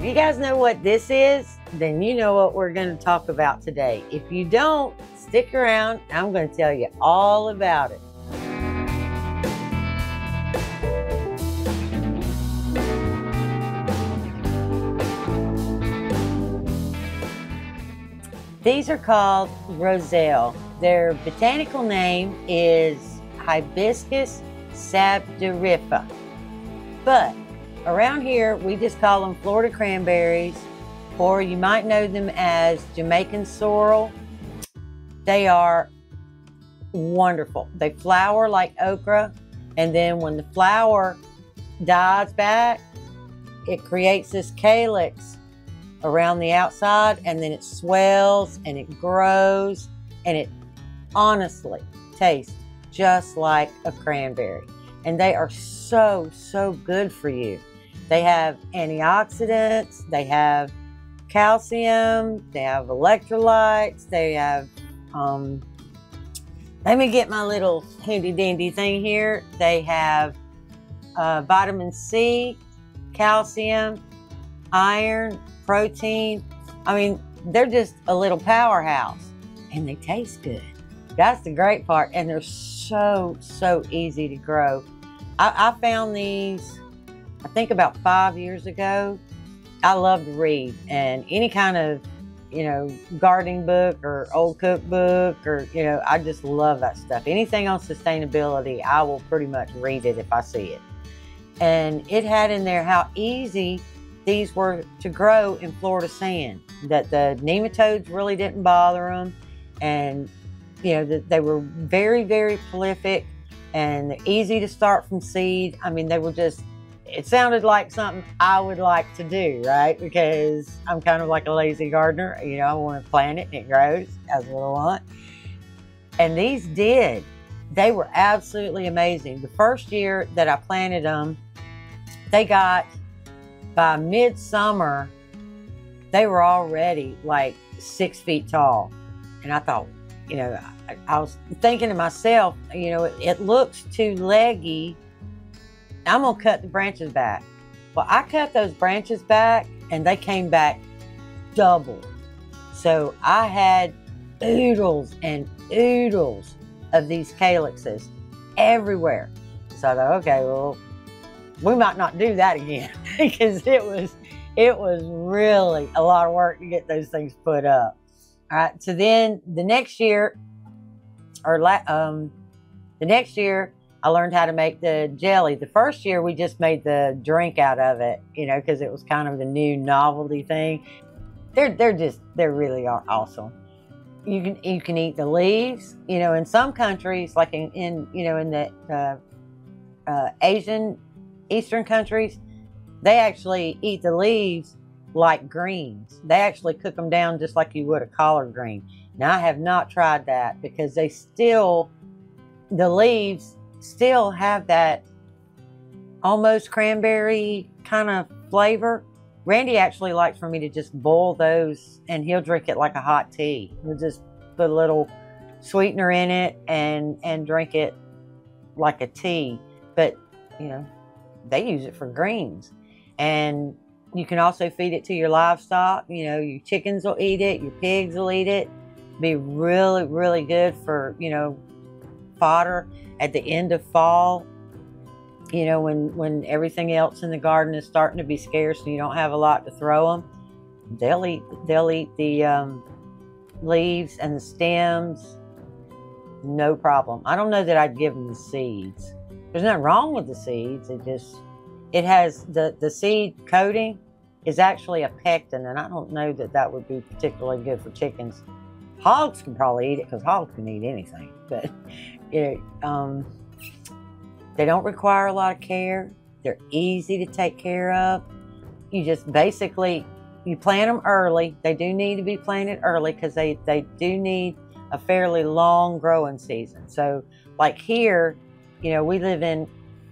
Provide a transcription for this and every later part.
you guys know what this is, then you know what we're going to talk about today. If you don't, stick around. I'm going to tell you all about it. These are called Roselle. Their botanical name is Hibiscus sabdurifa. But around here, we just call them Florida cranberries, or you might know them as Jamaican sorrel. They are wonderful. They flower like okra, and then when the flower dies back, it creates this calyx around the outside, and then it swells and it grows, and it honestly tastes just like a cranberry. And they are so, so good for you. They have antioxidants, they have calcium, they have electrolytes, they have, let me get my little handy dandy thing here. They have vitamin C, calcium, iron, protein. I mean, they're just a little powerhouse, and they taste good. That's the great part, and they're so, so easy to grow. I found these, I think about 5 years ago. I love to read, and any kind of, gardening book or old cookbook, or, I just love that stuff. Anything on sustainability, I will pretty much read it if I see it. And it had in there how easy these were to grow in Florida sand, that the nematodes really didn't bother them, and that they were very, very prolific and easy to start from seed. I mean, they were just, it sounded like something I would like to do, right? Because I'm kind of like a lazy gardener. I want to plant it and it grows. That's what I want. And these did. They were absolutely amazing. The first year that I planted them, they got, by midsummer, they were already like 6 feet tall. And I thought, I was thinking to myself, it looks too leggy. I'm going to cut the branches back. Well, I cut those branches back, and they came back double. So I had oodles and oodles of these calyxes everywhere. So I thought, okay, well, we might not do that again, because it was really a lot of work to get those things put up. All right, so then the next year, I learned how to make the jelly. The first year, we just made the drink out of it, because it was kind of the new novelty thing. They really are awesome. You can eat the leaves. In some countries, like in the Eastern countries, they actually eat the leaves like greens. They actually cook them down just like you would a collard green. Now, I have not tried that, because the leaves still have that almost cranberry kind of flavor. Randy actually likes for me to just boil those, and he'll drink it like a hot tea. We'll just put a little sweetener in it and drink it like a tea. But, they use it for greens. And you can also feed it to your livestock. Your chickens will eat it, your pigs will eat it. Be really, really good for, fodder at the end of fall. When everything else in the garden is starting to be scarce and you don't have a lot to throw them, they'll eat the leaves and the stems, no problem. I don't know that I'd give them the seeds. There's nothing wrong with the seeds. It has the seed coating is actually a pectin, and I don't know that would be particularly good for chickens. Hogs can probably eat it, because hogs can eat anything, but they don't require a lot of care. They're easy to take care of. You just basically, you plant them early. They do need to be planted early, because they do need a fairly long growing season. So like here, we live in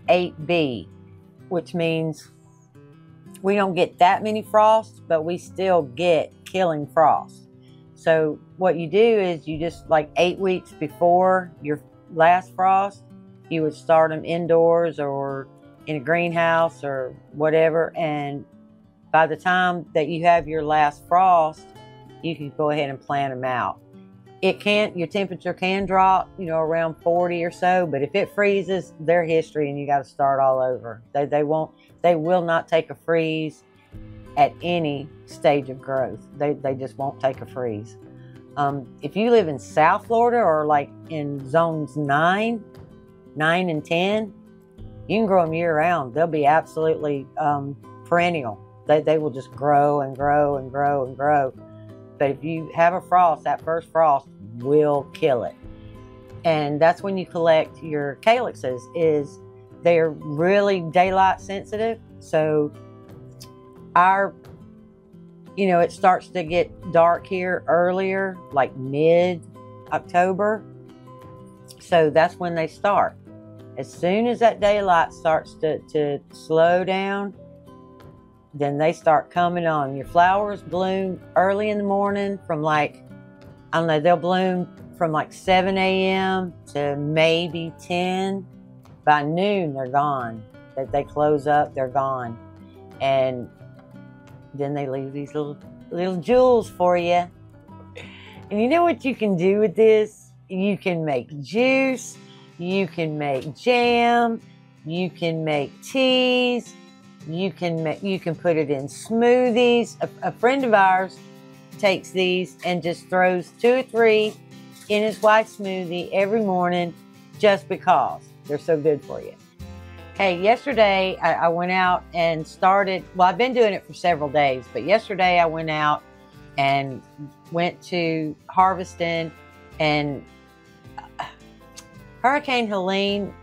8B, which means we don't get that many frosts, but we still get killing frost. So what you do is you just, like 8 weeks before your last frost, you would start them indoors or in a greenhouse or whatever. And by the time that you have your last frost, you can go ahead and plant them out. Your temperature can drop, you know, around 40 or so, but if it freezes, they're history and you got to start all over. They will not take a freeze at any stage of growth. They just won't take a freeze. If you live in South Florida or like in zones 9 and 10, you can grow them year round. They'll be absolutely perennial. They will just grow and grow and grow and grow. But if you have a frost, that first frost will kill it. And that's when you collect your calyxes. They're really daylight sensitive. So it starts to get dark here earlier, like mid-October. So that's when they start. As soon as that daylight starts to slow down, then they start coming on. Your flowers bloom early in the morning from like, I don't know, they'll bloom from like 7 a.m. to maybe 10. By noon, they're gone. They close up, they're gone. And then they leave these little jewels for you. And you know what you can do with this? You can make juice, you can make jam, you can make teas, you can put it in smoothies. A friend of ours takes these and just throws 2 or 3 in his wife's smoothie every morning just because they're so good for you. Hey, yesterday I went out and started, well, I've been doing it for several days, but yesterday I went out and went to harvesting, and Hurricane Helene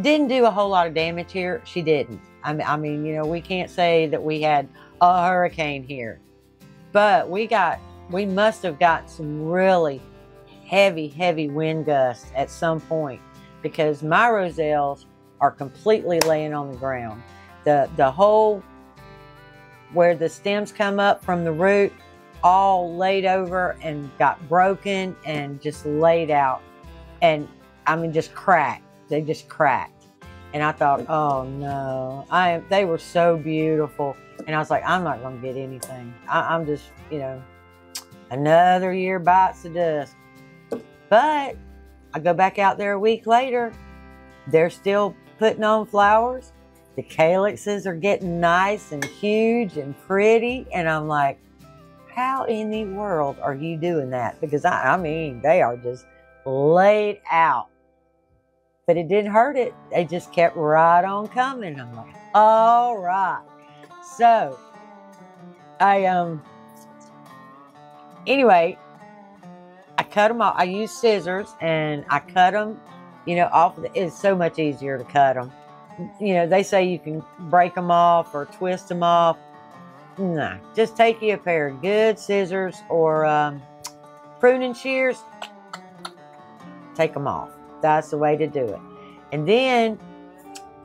didn't do a whole lot of damage here. She didn't. I mean, you know, we can't say that we had a hurricane here, but we must have got some really heavy wind gusts at some point, because my roselles are completely laying on the ground. The hole where the stems come up from the root, all laid over and got broken and just laid out. And I mean, just cracked. They just cracked. And I thought, oh no, they were so beautiful. And I was like, I'm not gonna get anything. I'm just, you know, another year bites the dust. But I go back out there a week later, they're still putting on flowers. The calyxes are getting nice and huge and pretty. And I'm like, how in the world are you doing that? Because I mean, they are just laid out. But it didn't hurt it. They just kept right on coming. I'm like, all right. So anyway, I cut them off. I use scissors and I cut them, you know, off. It's so much easier to cut them. You know, they say you can break them off or twist them off. Nah, just take you a pair of good scissors or pruning shears. Take them off. That's the way to do it. And then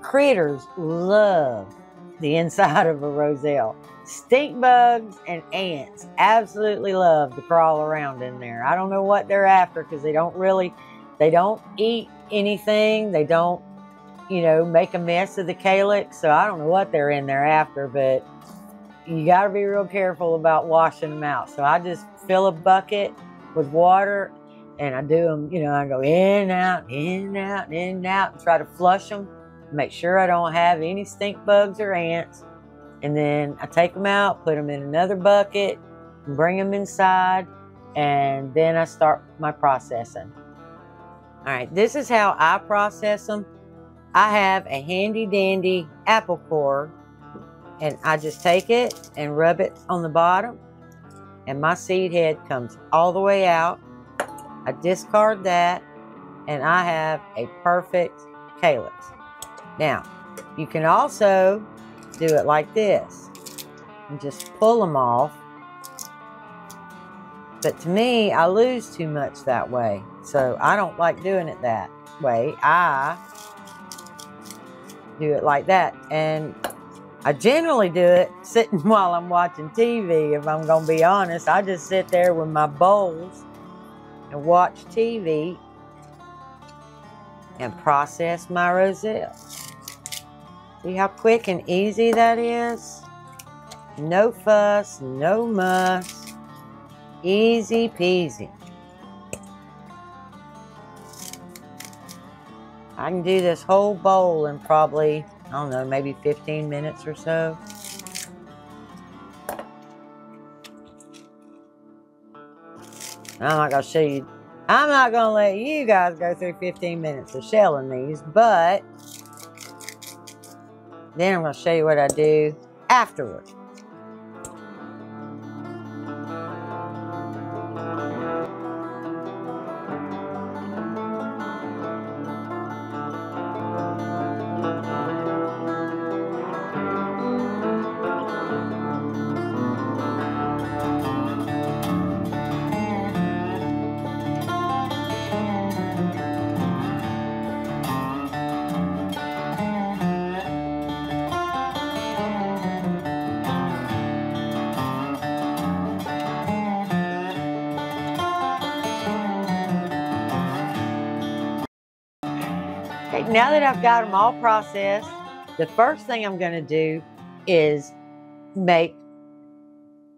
critters love the inside of a roselle. Stink bugs and ants absolutely love to crawl around in there. I don't know what they're after, because they don't eat anything. They don't, you know, make a mess of the calyx. So I don't know what they're in there after, but you got to be real careful about washing them out. So I just fill a bucket with water and I do them, you know, I go in and out, in and out, in and out, and try to flush them. Make sure I don't have any stink bugs or ants. And then I take them out, put them in another bucket, and bring them inside, and then I start my processing. All right, this is how I process them. I have a handy dandy apple core, and I just take it and rub it on the bottom, and my seed head comes all the way out. I discard that, and I have a perfect calyx. Now, you can also do it like this and just pull them off. But to me, I lose too much that way. So I don't like doing it that way. I do it like that. And I generally do it sitting while I'm watching TV, if I'm going to be honest. I just sit there with my bowls and watch TV and process my roselle. See how quick and easy that is? No fuss, no muss. Easy peasy. I can do this whole bowl in probably, I don't know, maybe 15 minutes or so. I'm not going to show you. I'm not going to let you guys go through 15 minutes of shelling these, but then I'm going to show you what I do afterwards. Okay, now that I've got them all processed, the first thing I'm going to do is make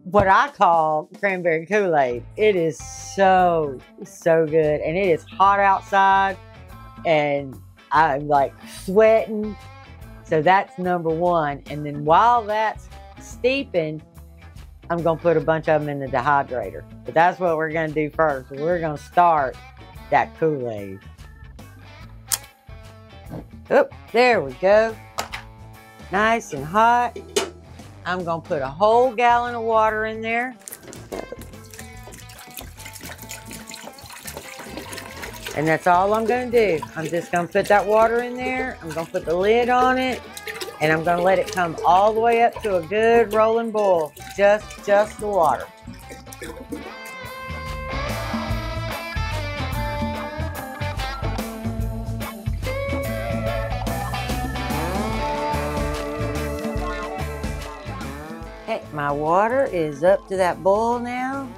what I call cranberry Kool Aid. It is so good, and it is hot outside, and I'm like sweating. So that's number one. And then while that's steeping, I'm going to put a bunch of them in the dehydrator. But that's what we're going to do first. We're going to start that Kool Aid. Oh, there we go. Nice and hot. I'm going to put a whole gallon of water in there. And that's all I'm going to do. I'm just going to put that water in there. I'm going to put the lid on it. And I'm going to let it come all the way up to a good rolling boil. Just the water. Okay, my water is up to that boil now.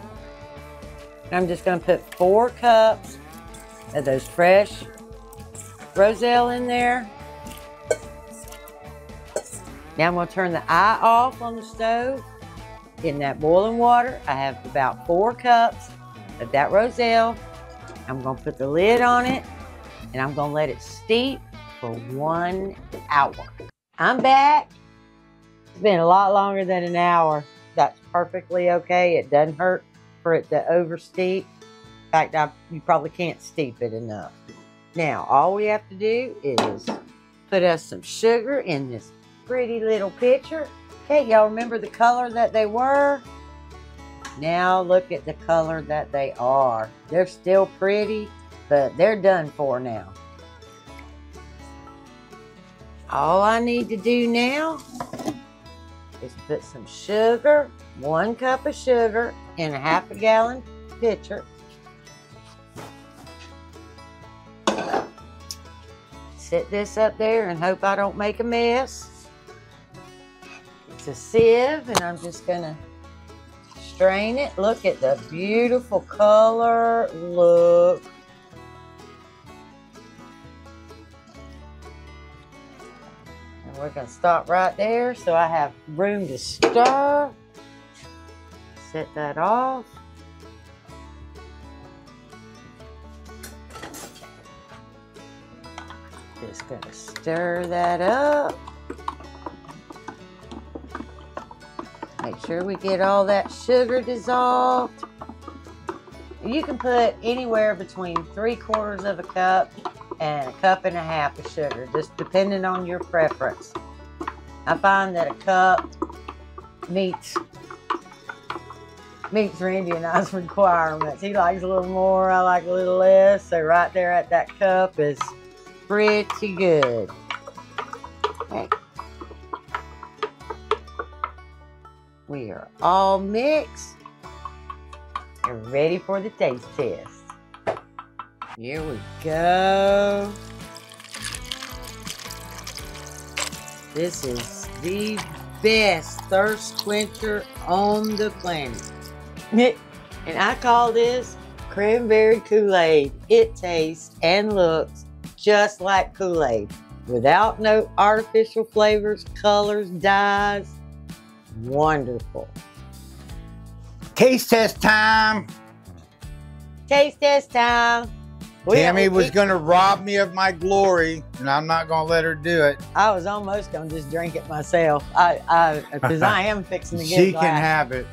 I'm just going to put 4 cups of those fresh Roselle in there. Now I'm going to turn the eye off on the stove. In that boiling water, I have about 4 cups of that Roselle. I'm going to put the lid on it, and I'm going to let it steep for 1 hour. I'm back. It's been a lot longer than an hour. That's perfectly okay. It doesn't hurt for it to oversteep. In fact, you probably can't steep it enough. Now, all we have to do is put us some sugar in this pretty little pitcher. Okay, y'all remember the color that they were? Now look at the color that they are. They're still pretty, but they're done for now. All I need to do now is put some sugar, 1 cup of sugar in a ½ gallon pitcher. Set this up there and hope I don't make a mess. It's a sieve, and I'm just gonna strain it. Look at the beautiful color. Look. And we're gonna stop right there so I have room to stir. Set that off. Just gonna stir that up. Make sure we get all that sugar dissolved. You can put anywhere between 3/4 of a cup and 1.5 cups of sugar, just depending on your preference. I find that a cup meets Randy and I's requirements. He likes a little more, I like a little less. So right there at that cup is pretty good. Okay. We are all mixed and ready for the taste test. Here we go. This is the best thirst quencher on the planet. And I call this cranberry Kool Aid. It tastes and looks just like Kool Aid, without no artificial flavors, colors, dyes, wonderful. Taste test time. Taste test time. Tammy was going to rob me of my glory, and I'm not going to let her do it. I was almost going to just drink it myself. Because I am fixing to get She can have it.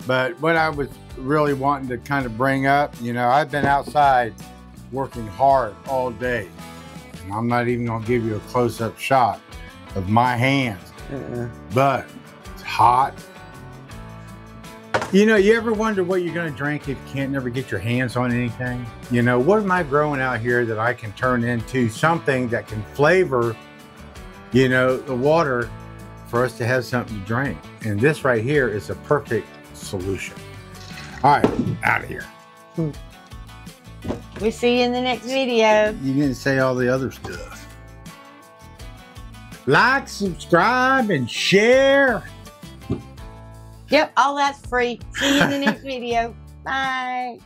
But what I was really wanting to kind of bring up, you know, I've been outside working hard all day. And I'm not even going to give you a close-up shot of my hands. But it's hot. You know, you ever wonder what you're going to drink if you can't never get your hands on anything? You know, what am I growing out here that I can turn into something that can flavor, you know, the water for us to have something to drink? And this right here is a perfect solution. All right, out of here. We'll see you in the next video. You didn't say all the other stuff. Like, subscribe, and share. Yep, all that's free. See you in the next video. Bye.